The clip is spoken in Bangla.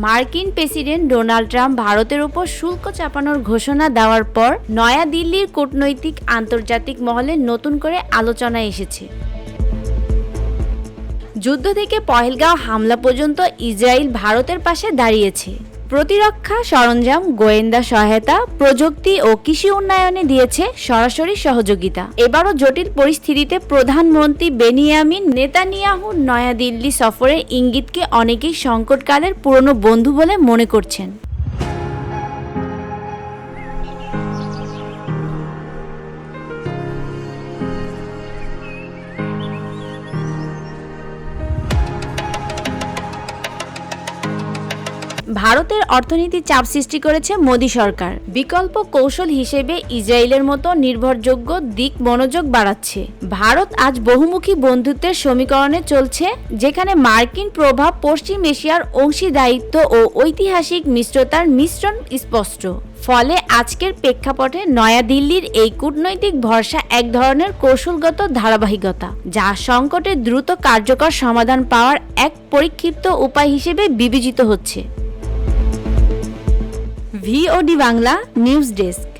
মার্কিন প্রেসিডেন্ট ডোনাল্ড ট্রাম্প ভারতের উপর শুল্ক চাপানোর ঘোষণা দেওয়ার পর নয়াদিল্লির কূটনৈতিক আন্তর্জাতিক মহলে নতুন করে আলোচনায় এসেছে। যুদ্ধ থেকে পহেলগাঁও হামলা পর্যন্ত ইসরায়েল ভারতের পাশে দাঁড়িয়েছে। প্রতিরক্ষা সরঞ্জাম, গোয়েন্দা সহায়তা, প্রযুক্তি ও কৃষি উন্নয়নে দিয়েছে সরাসরি সহযোগিতা। এবারও জটিল পরিস্থিতিতে প্রধানমন্ত্রী বেনিয়ামিন নেতানিয়াহুর নয়াদিল্লি সফরের ইঙ্গিতকে অনেকেই সংকটকালের পুরনো বন্ধু বলে মনে করছেন। ভারতের অর্থনীতি চাপ সৃষ্টি করেছে মোদি সরকার। বিকল্প কৌশল হিসেবে ইসরায়েলের মতো নির্ভরযোগ্য দিক মনোযোগ বাড়াচ্ছে। ভারত আজ বহুমুখী বন্ধুত্বের সমীকরণে চলছে, যেখানে মার্কিন প্রভাব, পশ্চিম এশিয়ার অংশীদারিত্ব ও ঐতিহাসিক মিত্রতার মিশ্রণ স্পষ্ট। ফলে আজকের প্রেক্ষাপটে নয়াদিল্লির এই কূটনৈতিক ভরসা এক ধরনের কৌশলগত ধারাবাহিকতা, যা সংকটের দ্রুত কার্যকর সমাধান পাওয়ার এক পরিক্ষিপ্ত উপায় হিসেবে বিবেচিত হচ্ছে। VOD Bangla news desk.